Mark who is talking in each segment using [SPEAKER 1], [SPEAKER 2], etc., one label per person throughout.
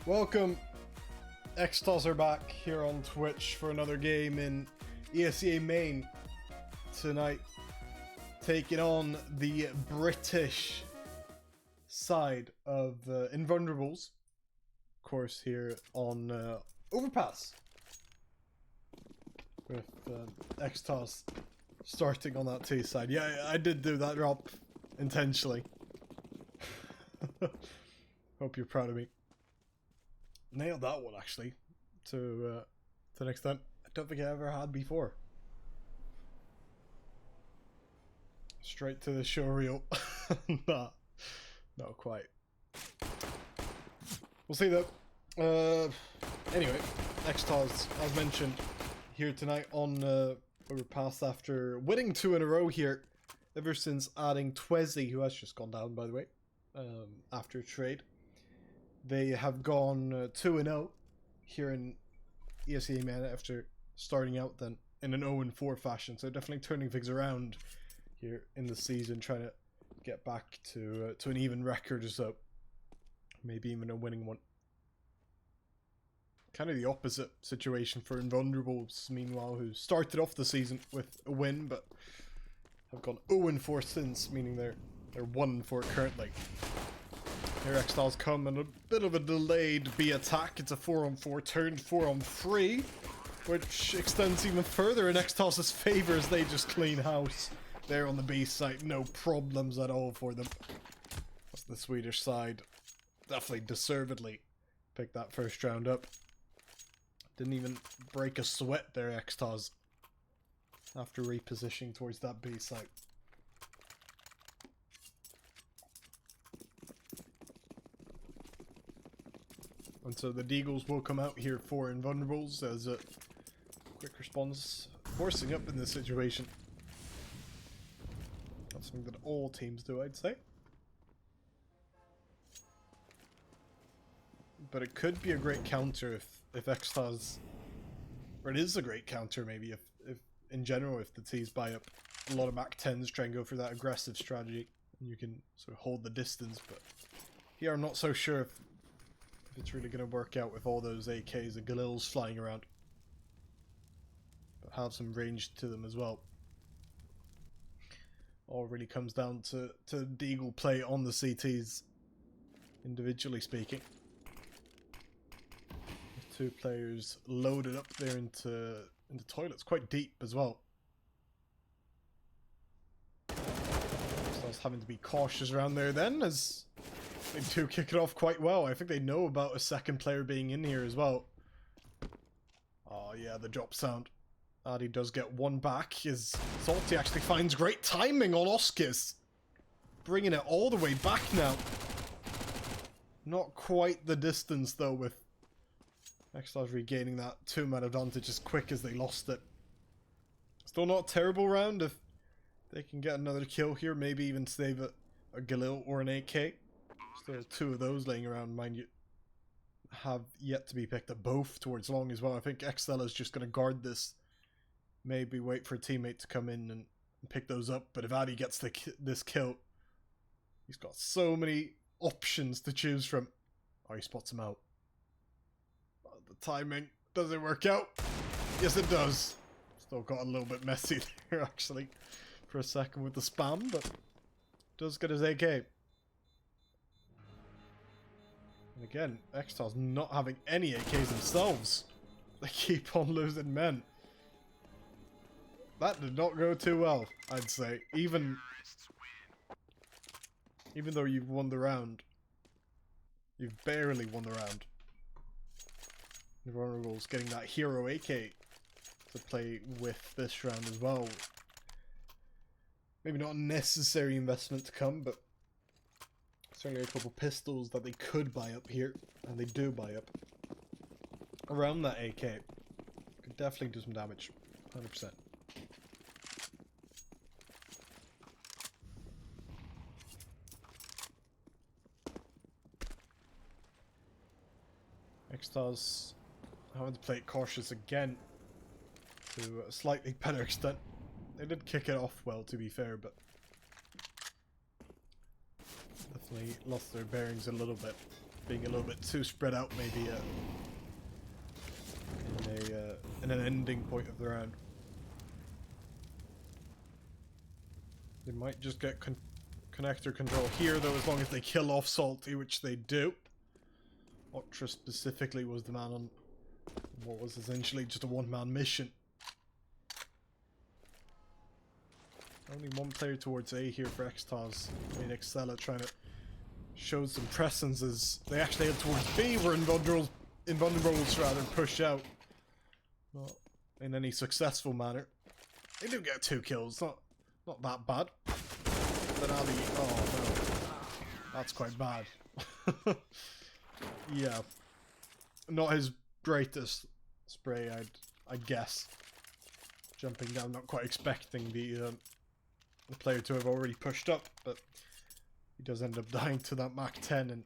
[SPEAKER 1] Welcome, EXTAS are back here on Twitch for another game in ESEA main tonight, taking on the British side of Invulnerables, of course here on Overpass, with EXTAS starting on that T side. Yeah, I did do that drop intentionally. Hope you're proud of me. Nailed that one actually, to an extent I don't think I ever had before. Straight to the show reel. Nah, not quite. We'll see though. Anyway, EXTAS, as mentioned, here tonight on Overpass after winning 2 in a row here, ever since adding Twezzy, who has just gone down by the way, after trade. They have gone 2-0 here in ESEA main after starting out then in an 0-4 fashion. So definitely turning things around here in the season, trying to get back to an even record or so. Maybe even a winning one. Kind of the opposite situation for Invulnerables, meanwhile, who started off the season with a win, but have gone 0-4 since, meaning they're 1-4 currently. Here EXTAS come and a bit of a delayed B attack. It's a 4-on-4 turned 4-on-3, which extends even further in EXTAS' favour as they just clean house there on the B site. No problems at all for them. That's the Swedish side. Definitely deservedly picked that first round up. Didn't even break a sweat there, EXTAS, after repositioning towards that B site. And so the Deagles will come out here for Invulnerables as a quick response, forcing up in this situation. That's something that all teams do, I'd say. But it could be a great counter if EXTAS, or it is a great counter maybe if in general, if the T's buy up a lot of Mach 10s, try and go for that aggressive strategy, and you can sort of hold the distance. But here I'm not so sure if it's really going to work out with all those AKs and Galils flying around. But have some range to them as well. All really comes down to Deagle play on the CTs, individually speaking. With 2 players loaded up there into toilets, quite deep as well. So I was having to be cautious around there then, as they do kick it off quite well. I think they know about a second player being in here as well. Oh yeah, the drop sound. Adi does get one back. His Salty actually finds great timing on Oskis. Bringing it all the way back now. Not quite the distance though, with EXTAS regaining that 2-man advantage as quick as they lost it. Still not a terrible round if they can get another kill here. Maybe even save a Galil or an AK. Still 2 of those laying around, mind you, have yet to be picked up, both towards long as well. I think XL is just going to guard this. Maybe wait for a teammate to come in and pick those up. But if Adi gets this kill, he's got so many options to choose from. Oh, he spots him out. Oh, the timing, does it work out? Yes, it does. Still got a little bit messy there, actually, for a second with the spam, but does get his AK. And again, EXTAS not having any AKs themselves. They keep on losing men. That did not go too well, I'd say. Even though you've won the round, you've barely won the round. Invulnerables getting that hero AK to play with this round as well. Maybe not a necessary investment to come, but certainly a couple pistols that they could buy up here, and they do buy up around that AK. Could definitely do some damage, 100%. EXTAS having to play it cautious again to a slightly better extent. They did kick it off well, to be fair, but definitely lost their bearings a little bit. being a little bit too spread out maybe in an ending point of the round. They might just get connector control here though, as long as they kill off Salty, which they do. Ultra specifically was the man on what was essentially just a one-man mission. Only one player towards A here for EXTAS. I mean, EXEA trying to show some presence as they actually head towards B, where Invulnerables rather push out. Not in any successful manner. They do get 2 kills, not that bad. But Ali, oh no, that's quite bad. Yeah, not his greatest spray, I'd guess. Jumping down, not quite expecting the player to have already pushed up, but he does end up dying to that Mach 10 and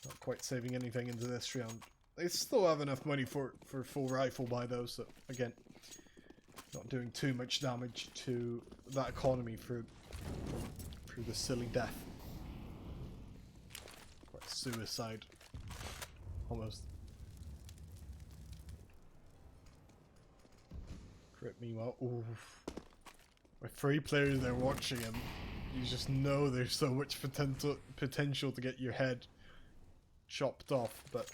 [SPEAKER 1] not quite saving anything into this round. They still have enough money for full rifle buy though, so again, not doing too much damage to that economy through the silly death. Quite suicide, almost. Crit meanwhile, oof. With 3 players there watching him, you just know there's so much potential to get your head chopped off, but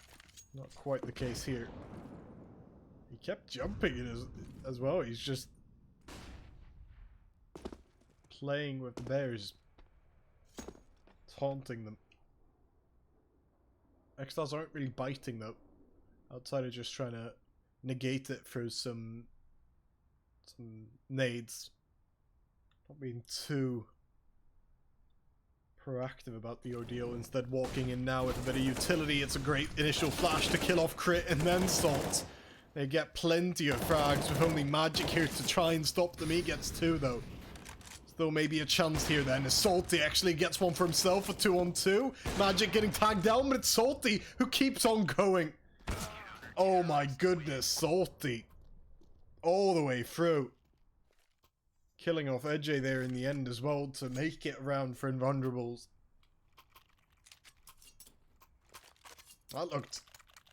[SPEAKER 1] not quite the case here. He kept jumping it as well. He's just playing with the bears, taunting them. EXTAS aren't really biting though, outside of just trying to negate it through some nades. Not being too proactive about the ordeal, instead walking in now with a bit of utility. It's a great initial flash to kill off Crit and then Salt. They get plenty of frags with only Magic here to try and stop them. He gets 2 though. Still maybe a chance here then, as Salty actually gets one for himself, a 2-on-2. Magic getting tagged down, but it's Salty who keeps on going. Oh my goodness, Salty. All the way through. Killing off EJ there in the end as well to make it around for Invulnerables. That looked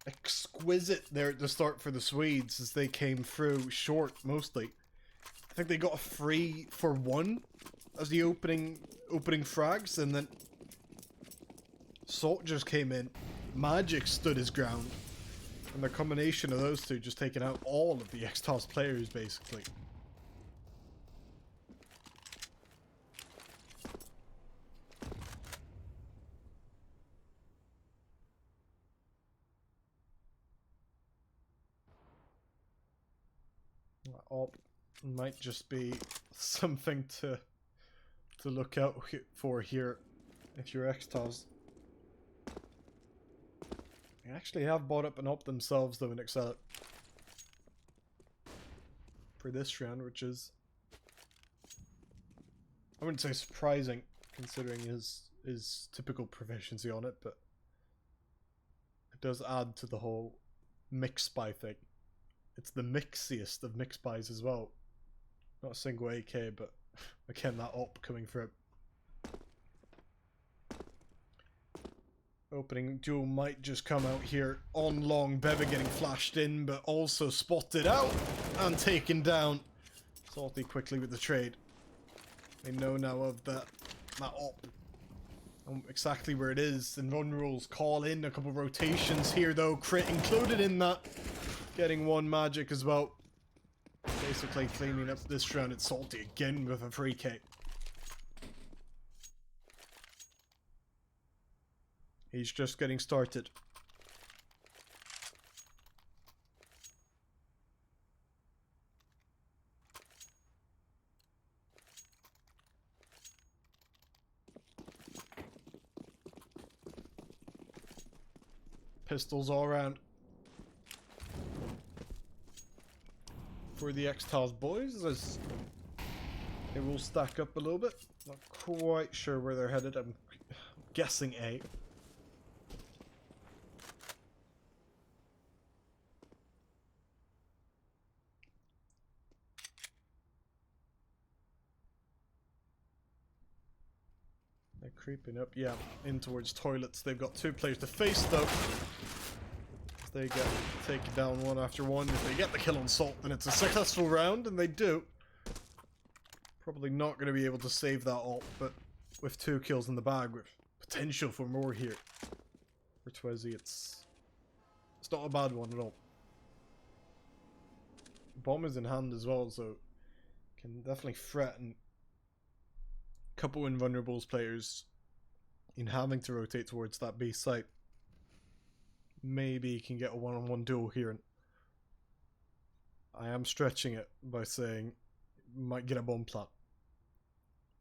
[SPEAKER 1] exquisite there at the start for the Swedes as they came through short mostly. I think they got a 3-for-1 as the opening frags, and then Salt just came in. Magic stood his ground, and the combination of those two just taking out all of the EXTAS players basically. Op might just be something to look out for here if you're EXTAS. They actually have bought up an op themselves though in EXEA for this round, which is, I wouldn't say surprising considering his typical proficiency on it, but it does add to the whole mix spy thing. It's the mixiest of mix buys as well. Not a single AK, but again, that op coming through. Opening duel might just come out here on long. Beva getting flashed in, but also spotted out and taken down. Salty quickly with the trade. They know now of that op. Exactly where it is. Invulnerables call in a couple of rotations here though. Crit included in that. Getting 1 magic as well. Basically cleaning up this round. It's Salty again with a 3k. He's just getting started. Pistols all around. For the EXTAS boys, as they will stack up a little bit. Not quite sure where they're headed. I'm guessing A. They Creeping up, yeah, in towards toilets. They've got 2 players to face though. As they get taken down one after one. If they get the kill on Salt, then it's a successful round, and they do. Probably not going to be able to save that ult, but with 2 kills in the bag, with potential for more here. For Twezzy, it's not a bad one at all. Bomb is in hand as well, so can definitely threaten a couple Invulnerables players in having to rotate towards that base site. Maybe he can get a one-on-one duel here. And I am stretching it by saying might get a bomb plant.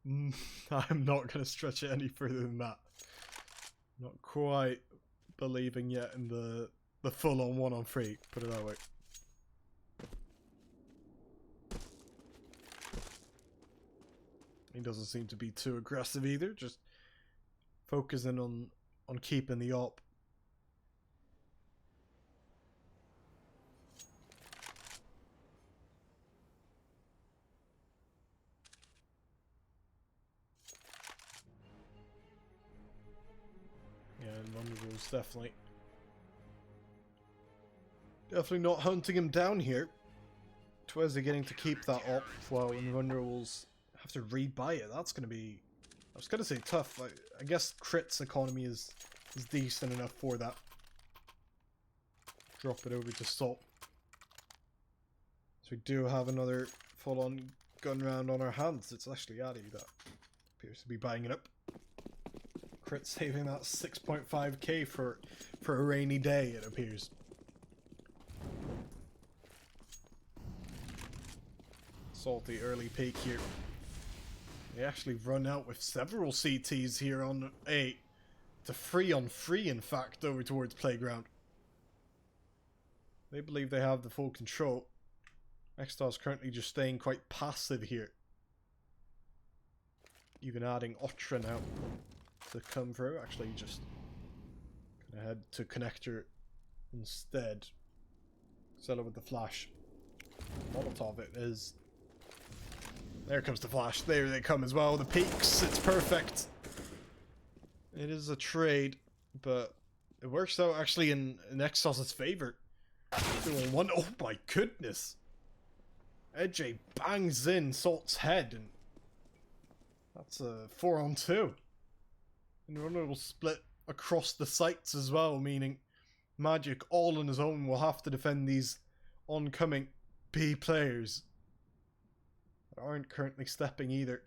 [SPEAKER 1] I'm not going to stretch it any further than that. Not quite believing yet in the full-on 1-on-3, put it that way. He doesn't seem to be too aggressive either, just focusing on keeping the op. Yeah, Invulnerables definitely not hunting him down here. Twezzy getting to keep that op while Invulnerables have to rebuy it. That's going to be, I was going to say tough. I guess Crit's economy is decent enough for that. Drop it over to Salt. So we do have another full-on gun round on our hands. It's actually Addy that appears to be buying it up. Crit saving that 6.5k for a rainy day, it appears. Salty early peak here. They actually run out with several CTs here on A. It's a 3-on-3 in fact over towards Playground. They believe they have the full control. EXTAS currently just staying quite passive here. Even adding Otra now to come through. Actually just gonna head to connector instead. Sell it with the flash. Molotov it is. There comes the flash. There they come as well. The peaks. It's perfect. It is a trade, but it works out actually in EXTAS' favor. 2-on-1. Oh my goodness. Edge bangs in Salt's head, and that's a 4-on-2. And Runner will split across the sites as well, meaning Magic all on his own will have to defend these oncoming B players. Aren't currently stepping either.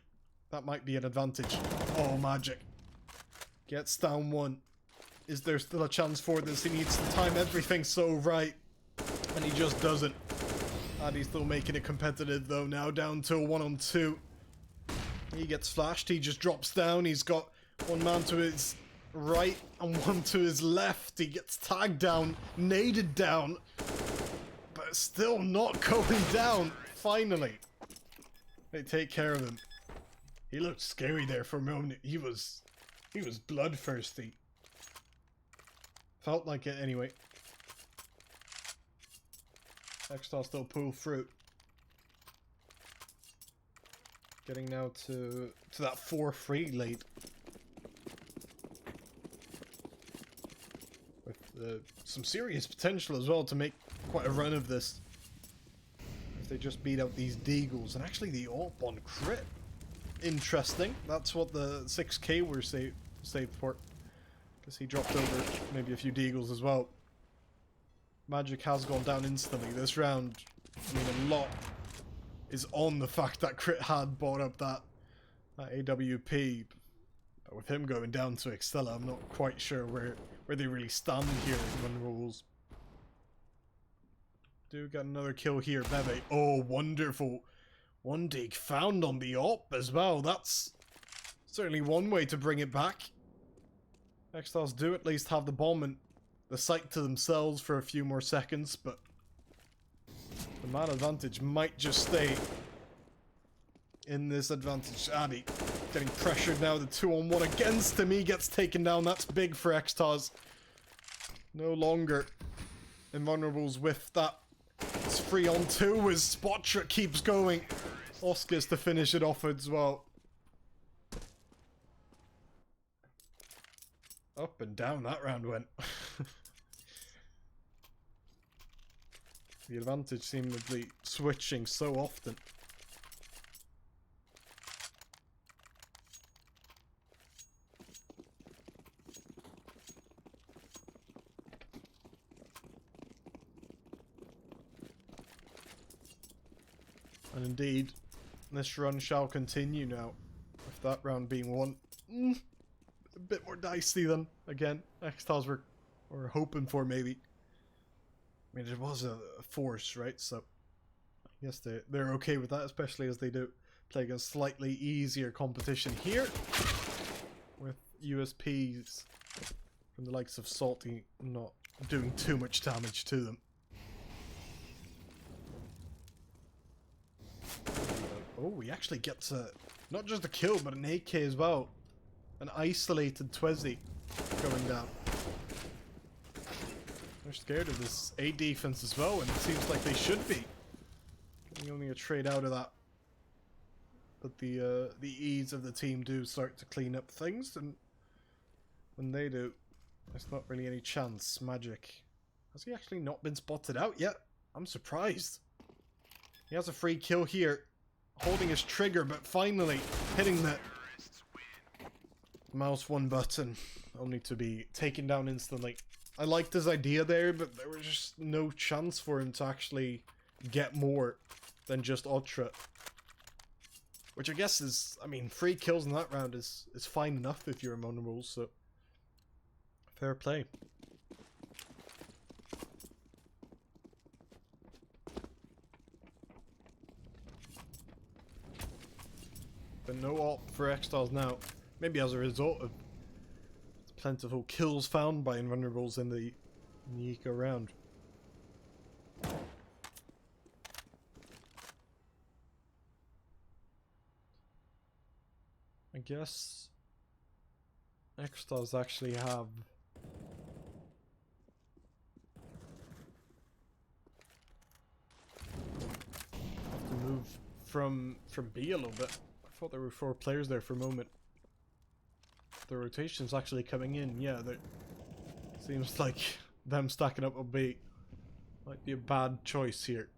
[SPEAKER 1] That might be an advantage. Oh, Magic gets down 1. Is there still a chance for this? He needs to time everything so right, and he just doesn't. And he's still making it competitive though. Now down to a 1-on-2. He gets flashed. He just drops down. He's got one man to his right and one to his left. He gets tagged down, naded down, but still not going down. Finally. They take care of him. He looked scary there for a moment. He was bloodthirsty. Felt like it anyway. EXTAS still pull through. Getting now to that 4-3 lead. With some serious potential as well to make quite a run of this. They just beat out these Deagles, and actually the AWP on Crit. Interesting. That's what the 6k were saved for. Because he dropped over maybe a few Deagles as well. Magic has gone down instantly this round. I mean, a lot is on the fact that Crit had bought up that AWP. But with him going down to Extella, I'm not quite sure where they really stand here in rules. Do get another kill here, Bebe. Oh, wonderful. One dig found on the op as well. That's certainly one way to bring it back. EXTAS do at least have the bomb and the site to themselves for a few more seconds, but the man advantage might just stay in this advantage. Addy getting pressured now. The 2-on-1 against him. He gets taken down. That's big for EXTAS. No longer Invulnerables with that. It's 3-on-2 as Spotra keeps going. Oscars to finish it off as well. Up and down that round went. The advantage seemed to be switching so often. And indeed, this run shall continue now, with that round being won. A bit more dicey than, again, EXTAS were hoping for, maybe. I mean, it was a force, right? So, I guess they're okay with that, especially as they do play against slightly easier competition here. With USPs from the likes of Salty not doing too much damage to them. Oh, we actually get not just a kill, but an AK as well. An isolated Twizzy going down. They're scared of this A defense as well, and it seems like they should be. Getting only a trade out of that. But the E's of the team do start to clean up things, and when they do, there's not really any chance. Magic. Has he actually not been spotted out yet? I'm surprised. He has a free kill here. Holding his trigger, but finally hitting the mouse one button, only to be taken down instantly. I liked his idea there, but there was just no chance for him to actually get more than just Ultra. Which I guess is, I mean, 3 kills in that round is fine enough if you're Invulnerables, so fair play. But no ult for EXTAS now. Maybe as a result of plentiful kills found by Invulnerables in the eco round. I guess EXTAS actually have to move from B a little bit. I thought there were 4 players there for a moment. The rotation's actually coming in. Yeah, seems like them stacking up a B might be a bad choice here.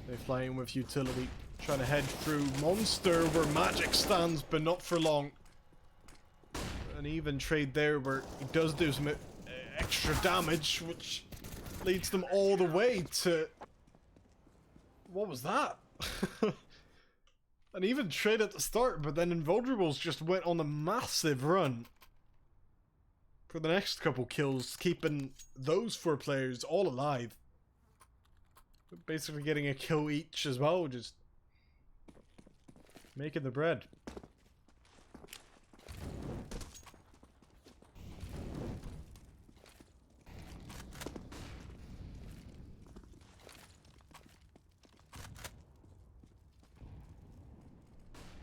[SPEAKER 1] They fly in with utility, trying to head through Monster where Magic stands, but not for long. An even trade there where he does do some extra damage, which leads them all the way to... What was that? An even trade at the start, but then Invulnerables just went on a massive run for the next couple kills, keeping those 4 players all alive. Basically getting a kill each as well, just making the bread.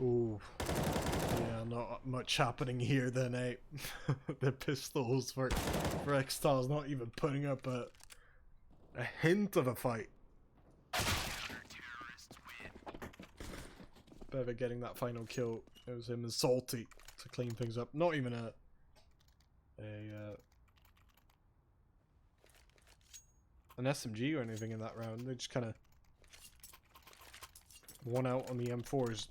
[SPEAKER 1] Ooh. Yeah, not much happening here then, eh? The pistols for EXTAS not even putting up a hint of a fight. Bever getting that final kill. It was him and Salty to clean things up. Not even an SMG or anything in that round. They just kind of won out on the M4s.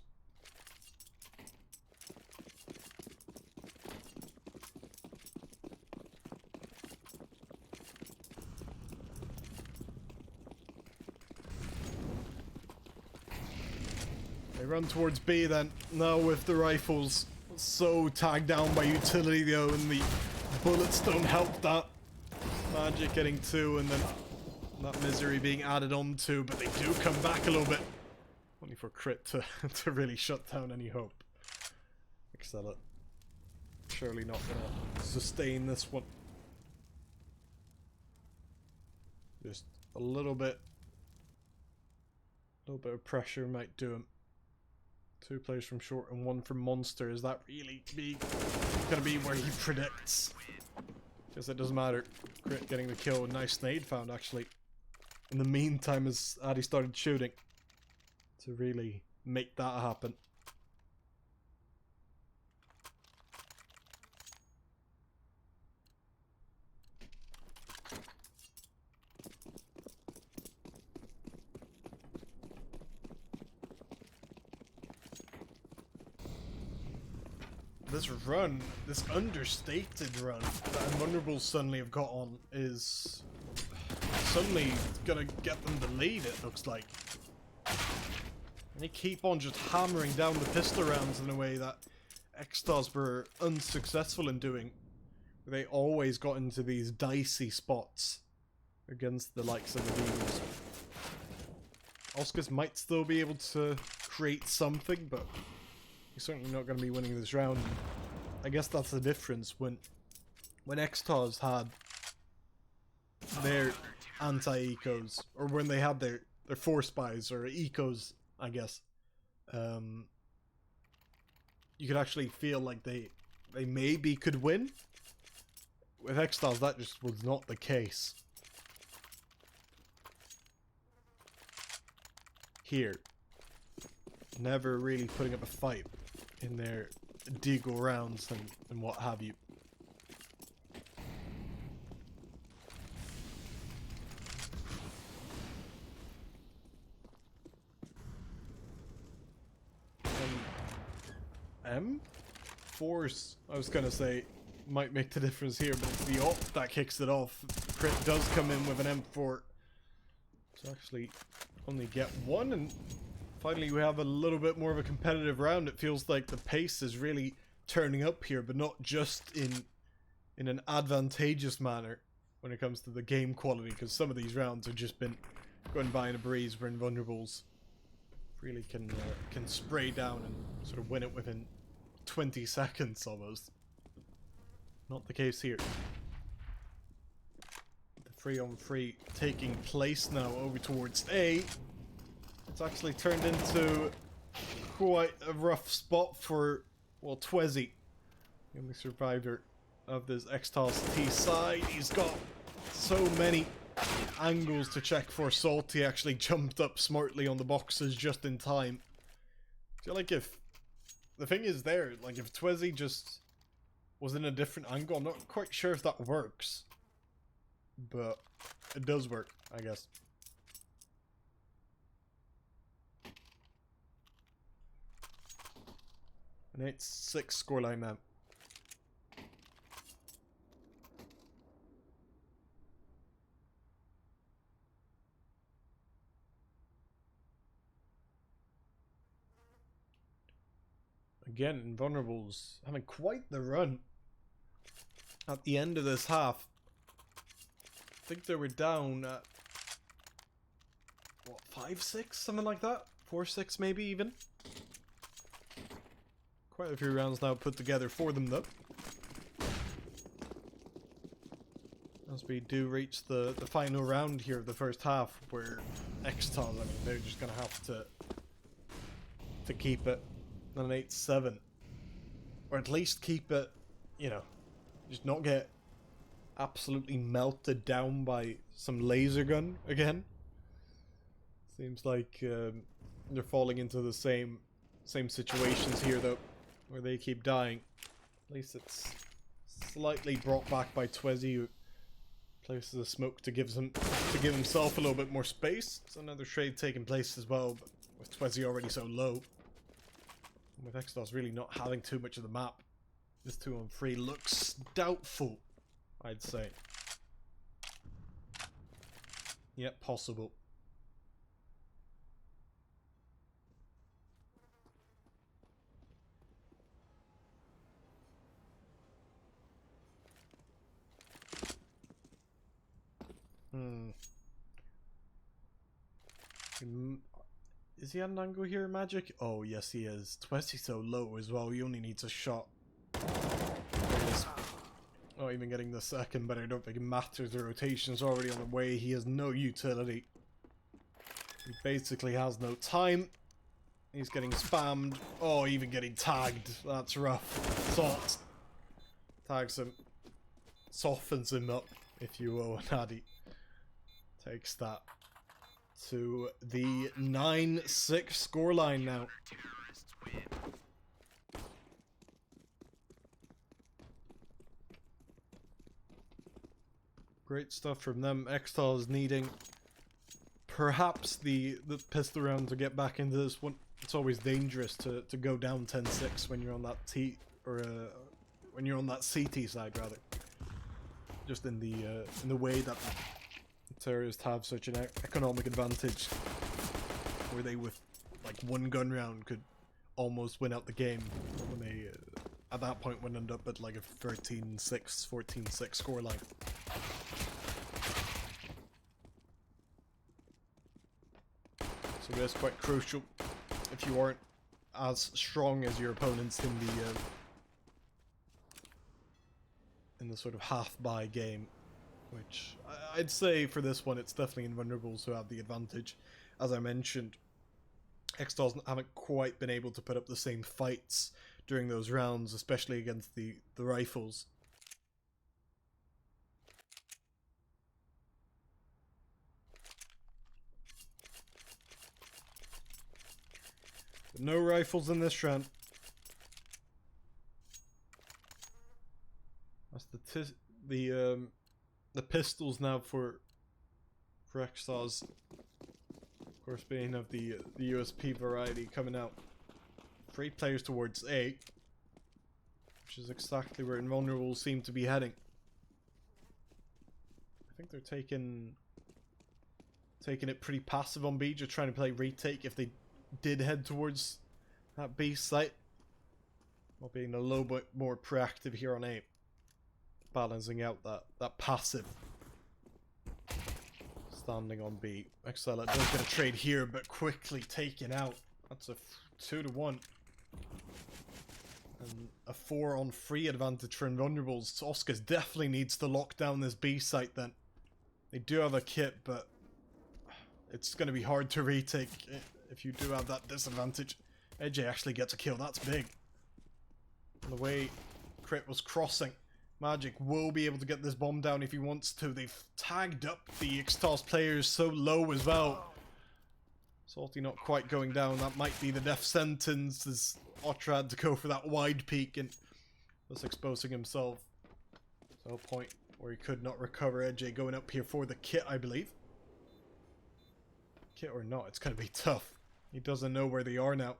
[SPEAKER 1] They run towards B then, now with the rifles. So tagged down by utility though, and the bullets don't help that. Magic getting 2 and then that misery being added on to, but they do come back a little bit. Only for crit to really shut down any hope. Excellent. Surely not gonna sustain this one. Just a little bit of pressure might do him. 2 players from short and 1 from Monster. Is that really gonna be where he predicts? Guess it doesn't matter. Crit getting the kill. Nice nade found actually. In the meantime, as Addy started shooting. to really make that happen. This run, this understated run that Invulnerables suddenly have got on is suddenly gonna get them the lead, it looks like. And they keep on just hammering down the pistol rounds in a way that EXTAS were unsuccessful in doing. They always got into these dicey spots against the likes of the Eagles. Oscars might still be able to create something, but he's certainly not going to be winning this round. I guess that's the difference. When EXTAS had their anti-ecos, or when they had their force buys, or ecos, I guess, you could actually feel like they maybe could win. With EXTAS, that just was not the case. Here, never really putting up a fight in their deagle rounds and what have you. Force, I was gonna say, might make the difference here, but it's the op that kicks it off. Crit does come in with an M4 to actually only get one, and finally we have a little bit more of a competitive round. It feels like the pace is really turning up here, but not just in an advantageous manner when it comes to the game quality, because some of these rounds have just been going by in a breeze where Invulnerables really can spray down and sort of win it within 20 seconds almost. Not the case here. The 3-on-3 taking place now over towards A. It's actually turned into quite a rough spot for, well, Twezzy, the only survivor of this EXTAS T side. He's got so many angles to check for. Salty actually jumped up smartly on the boxes just in time. I feel like if the thing is there, like if Twezzy just was in a different angle, I'm not quite sure if that works, but it does work, I guess. An 8-6 scoreline now. Again, Invulnerables having quite the run at the end of this half. I think they were down at, what, 5-6? Something like that? 4-6 maybe even? Quite a few rounds now put together for them though. As we do reach the final round here of the first half, where EXTAS, I mean, they're just going to have to keep it on an 8-7. Or at least keep it, you know, just not get absolutely melted down by some laser gun again. Seems like they're falling into the same situations here though, where they keep dying. At least it's slightly brought back by Twezzy, who places a smoke to give himself a little bit more space. It's another trade taking place as well, but with Twezzy already so low, and with EXTAS really not having too much of the map, this 2-on-3 looks doubtful, I'd say. Yep, possible. Is he at an angle here, Magic? Oh, yes he is. Twezzy's so low as well, he only needs a shot. Not even getting the second, but I don't think it matters. The rotation's already on the way. He has no utility. He basically has no time. He's getting spammed. Oh, even getting tagged. That's rough. Salt tags him. Softens him up, if you will, and Addy takes that to the 9-6 scoreline now. Great stuff from them. EXTAS needing perhaps the pistol round to get back into this one. It's always dangerous to go down 10-6 when you're on that when you're on that CT side rather. Just in the way that terrorists have such an economic advantage, where they with like one gun round could almost win out the game when they at that point would end up at like a 13-6, 14-6 scoreline. So that's quite crucial if you aren't as strong as your opponents in the sort of half-buy game, which I'd say for this one it's definitely Invulnerables who have the advantage. As I mentioned, EXTAS haven't quite been able to put up the same fights during those rounds, especially against the rifles. But no rifles in this round. That's the pistols now for EXTAS. Of course, being of the USP variety coming out. 3 players towards A, which is exactly where Invulnerables seem to be heading. I think they're taking it pretty passive on B, just trying to play retake if they did head towards that B site, while being a little bit more proactive here on A, balancing out that passive standing on B. EXTAS does get a trade here, but quickly taken out. That's a 2-1. And a 4-on-3 advantage for Invulnerables. So Oscars definitely needs to lock down this B site then. They do have a kit, but it's going to be hard to retake if you do have that disadvantage. AJ actually gets a kill. That's big. And the way Crit was crossing, Magic will be able to get this bomb down if he wants to. They've tagged up the EXTAS players so low as well. Salty not quite going down. That might be the death sentence, as Otra had to go for that wide peak and thus exposing himself. So a point where he could not recover. AJ going up here for the kit, I believe. Kit or not, it's going to be tough. He doesn't know where they are now.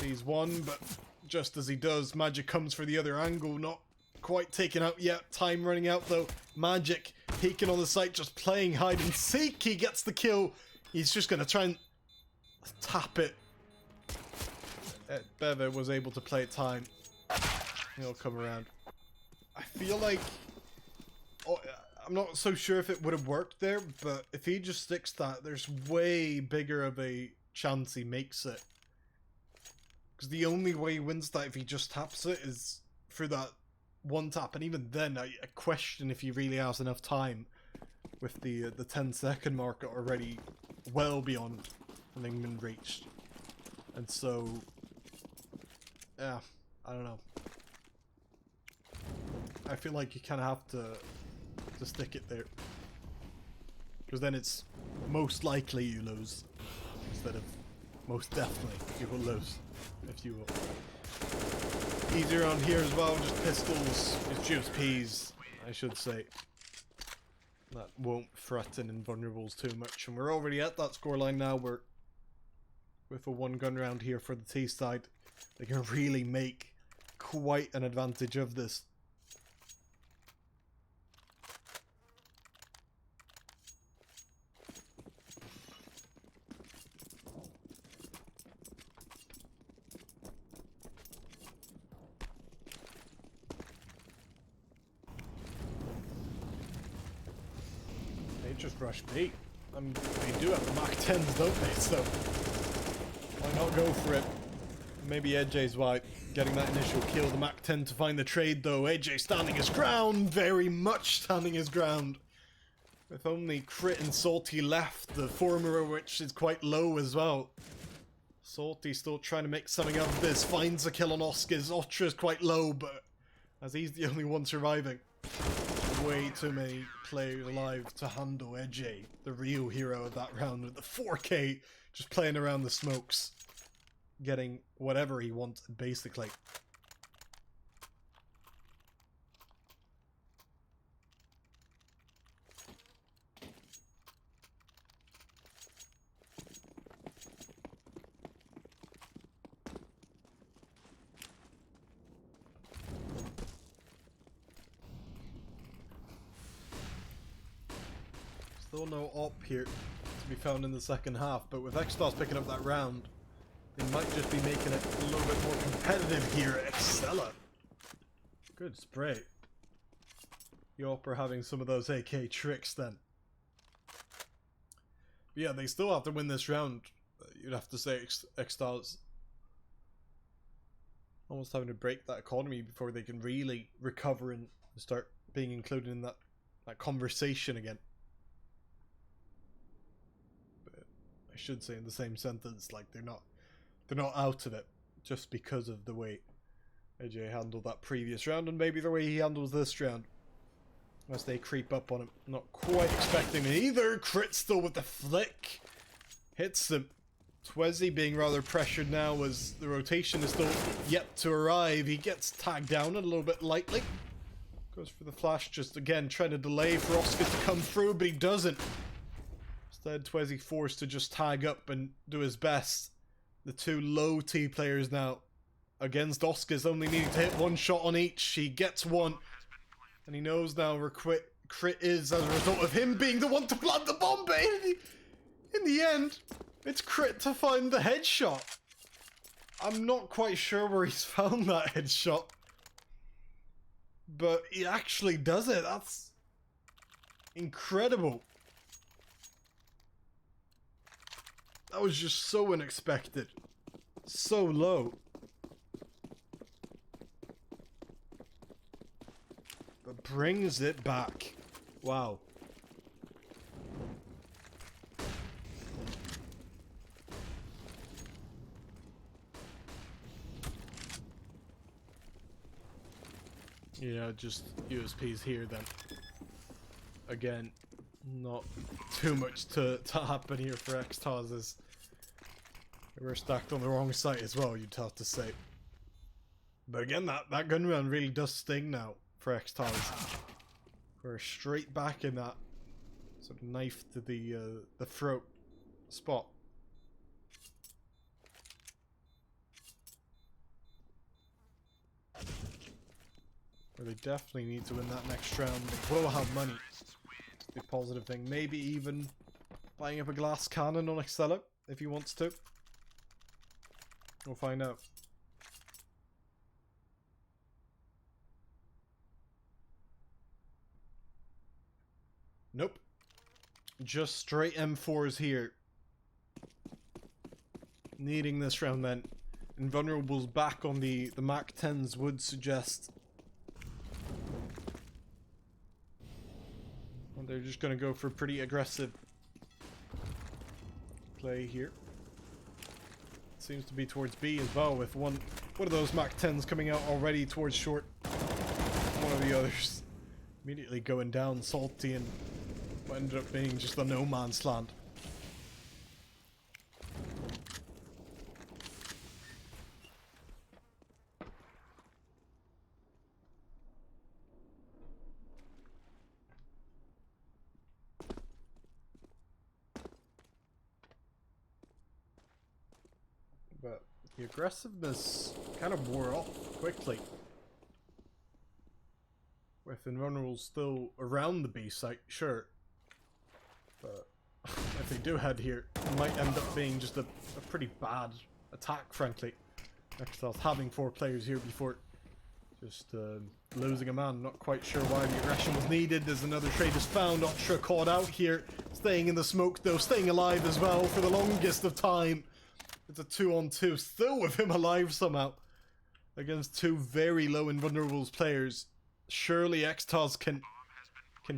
[SPEAKER 1] Sees one, but just as he does, Magic comes for the other angle. Not quite taken out yet. Time running out though. Magic peeking on the site, just playing hide and seek. He gets the kill. He's just going to try and tap it. Beva was able to play time. He'll come around. I feel like... Oh, I'm not so sure if it would have worked there, but if he just sticks that, there's way bigger of a chance he makes it. Because the only way he wins that if he just taps it is through that one tap, and even then I question if he really has enough time with the 10-second marker already well beyond having been reached. And so, yeah, I don't know. I feel like you kind of have to stick it there, because then it's most likely you lose instead of most definitely you will lose, if you will. Easy around here as well, just pistols, it's just P's, I should say. That won't threaten Invulnerables too much, and we're already at that scoreline now. We're with a 1-gun round here for the T side. They can really make quite an advantage of this. Just rush B. They do have the Mach 10s, don't they? So why not go for it? Maybe AJ's right, getting that initial kill. The Mach 10 to find the trade though. AJ standing his ground, very much standing his ground. With only Crit and Salty left, the former of which is quite low as well. Salty still trying to make something of this. Finds a kill on Oscars. Otra's quite low, but as he's the only one surviving. way too many players alive to handle EJ, the real hero of that round, with the 4K just playing around the smokes, getting whatever he wanted, basically. Still no op here to be found in the second half, but with EXTAS picking up that round, they might just be making it a little bit more competitive here at ESEA. Good spray. Yop are having some of those AK tricks then. But yeah, they still have to win this round. You'd have to say EXTAS almost having to break that economy before they can really recover and start being included in that conversation again. I should say in the same sentence, like they're not out of it just because of the way AJ handled that previous round and maybe the way he handles this round. As they creep up on him, not quite expecting it either. Crit still with the flick, hits him. Twezzy being rather pressured now as the rotation is still yet to arrive. He gets tagged down a little bit lightly. Goes for the flash, just again trying to delay for Oscar to come through, but he doesn't. Instead, Twezzy forced to just tag up and do his best. The two low T players now against Oscar's only needing to hit one shot on each. He gets one. And he knows now where crit is as a result of him being the one to plant the bomb. But in the end, it's crit to find the headshot. I'm not quite sure where he's found that headshot. But he actually does it. That's incredible. That was just so unexpected. So low. But brings it back. Wow. Yeah, just USPs here then. Again, not too much to happen here for EXTAS as we're stacked on the wrong side as well, you'd have to say. But again, that gun round really does sting now for EXTAS. We're straight back in that sort of knife to the throat spot. Where they definitely need to win that next round. They will have money. The positive thing. Maybe even buying up a glass cannon on EXTAS if he wants to. We'll find out. Nope. Just straight M4s here. Needing this round then. Invulnerables back on the Mac 10s would suggest. And they're just going to go for pretty aggressive play here. Seems to be towards B as well, with one of those Mac 10s coming out already towards short. One of the others immediately going down salty and what ended up being just a no man's land. But the aggressiveness kind of wore off quickly. With Invulnerables still around the B site, sure. But if they do head here, it might end up being just a pretty bad attack, frankly. EXTAS having 4 players here before just losing a man. Not quite sure why the aggression was needed. There's another trade is found. Otra caught out here. Staying in the smoke though, staying alive as well for the longest of time. It's a 2-on-2, still with him alive somehow. Against 2 very low Invulnerables players. Surely EXTAS can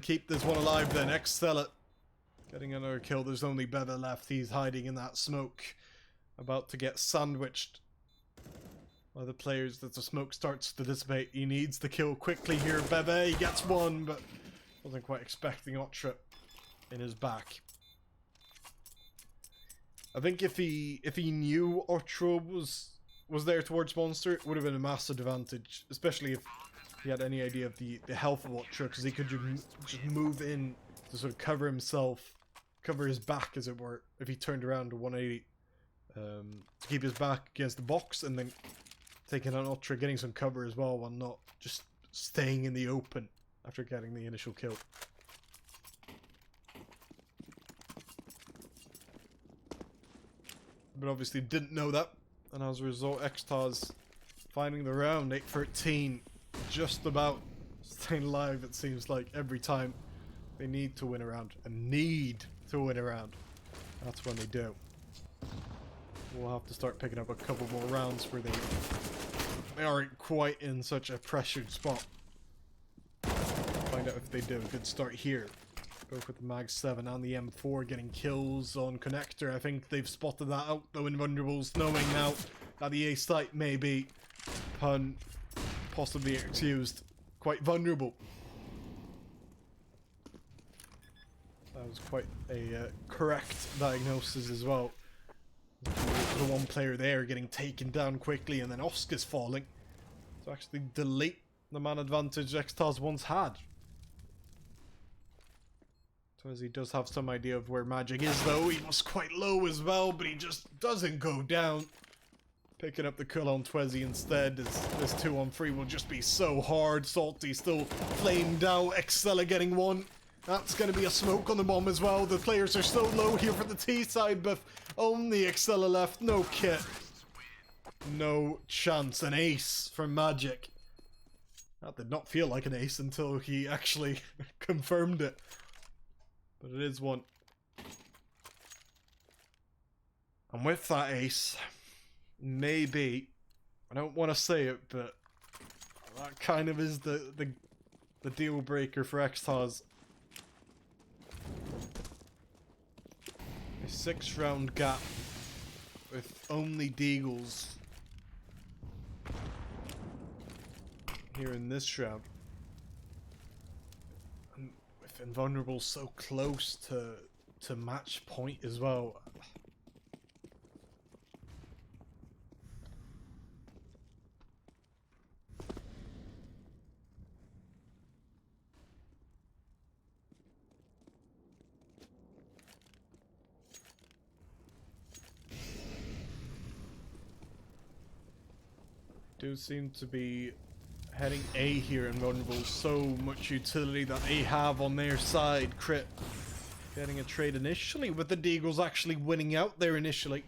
[SPEAKER 1] keep this one alive then. EXTAS getting another kill. There's only Bebe left. He's hiding in that smoke. About to get sandwiched by the players as the smoke starts to dissipate. He needs the kill quickly here. Bebe gets one, but Wasn't quite expecting Ultra in his back. I think if he knew Ultra was there towards Monster, it would have been a massive advantage, especially if he had any idea of the health of Ultra, because he could just move in to sort of cover himself, cover his back, as it were, if he turned around to 180, to keep his back against the box, and then taking on Ultra, getting some cover as well, while not just staying in the open after getting the initial kill. But obviously didn't know that, and as a result, EXTAS finding the round, 8-13, just about staying alive, it seems like, every time. They need to win a round, and need to win a round. That's when they do. We'll have to start picking up a couple more rounds where they aren't quite in such a pressured spot. Find out if they do a good start here. Both with the Mag 7 and the M4 getting kills on Connector. I think they've spotted that out, though, Invulnerables, knowing now that the A site may be, pun possibly excused, quite vulnerable. That was quite a correct diagnosis as well. The one player there getting taken down quickly, and then Oscar's falling to actually delete the man advantage EXTAS once had. So as he does have some idea of where Magic is, though. He was quite low as well, but he just doesn't go down. Picking up the kill on Twezzy instead, as this 2-on-3 will just be so hard. Salty still flamed out. EXTAS getting one. That's going to be a smoke on the bomb as well. The players are so low here for the T side, but only EXTAS left. No kit. No chance. An ace from Magic. That did not feel like an ace until he actually confirmed it. But it is one. And with that ace, maybe, I don't want to say it, but that kind of is the deal breaker for EXTAS. A 6-round gap with only Deagles here in this round. And with Invulnerables so close to match point as well. Do seem to be heading A here in Invulnerables. So much utility that they have on their side. Crit getting a trade initially, with the Deagles actually winning out there initially.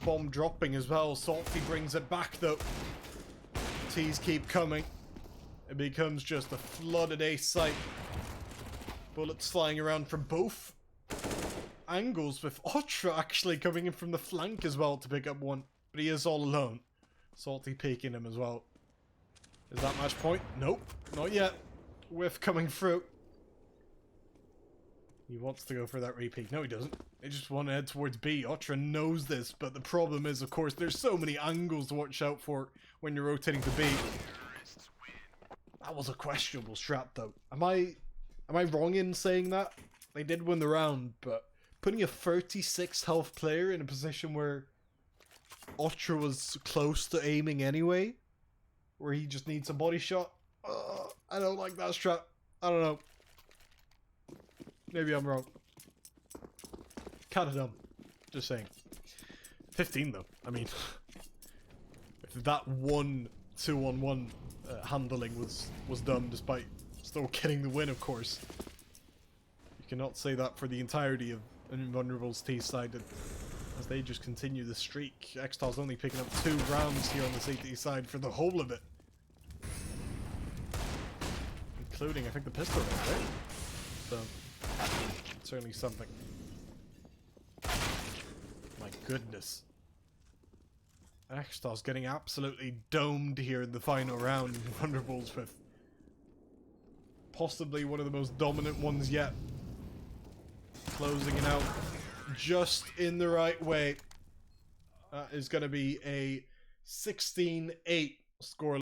[SPEAKER 1] Bomb dropping as well. Salty brings it back though. T's keep coming. It becomes just a flooded A site. Bullets flying around from both angles, with Ultra actually coming in from the flank as well to pick up one. But he is all alone. Salty peeking him as well. Is that match point? Nope, not yet. Whiff coming through. He wants to go for that repeat. No, he doesn't. They just want to head towards B. Ultra knows this, but the problem is, of course, there's so many angles to watch out for when you're rotating to B. That was a questionable strat, though. Am I wrong in saying that? They did win the round, but putting a 36 health player in a position where Ultra was close to aiming anyway, where he just needs a body shot. I don't like that strat. I don't know. Maybe I'm wrong. Kinda dumb. Just saying. 15 though. I mean, if that one 2-on-1 handling was done despite still getting the win, of course. You cannot say that for the entirety of Invulnerables' T side. As they just continue the streak. EXTAS only picking up 2 rounds here on the CT side for the whole of it. Including, I think, the pistol right? So, certainly something. My goodness. EXTAS getting absolutely domed here in the final round. Invulnerables with possibly one of the most dominant ones yet. Closing it out just in the right way. That is going to be a 16-8 score.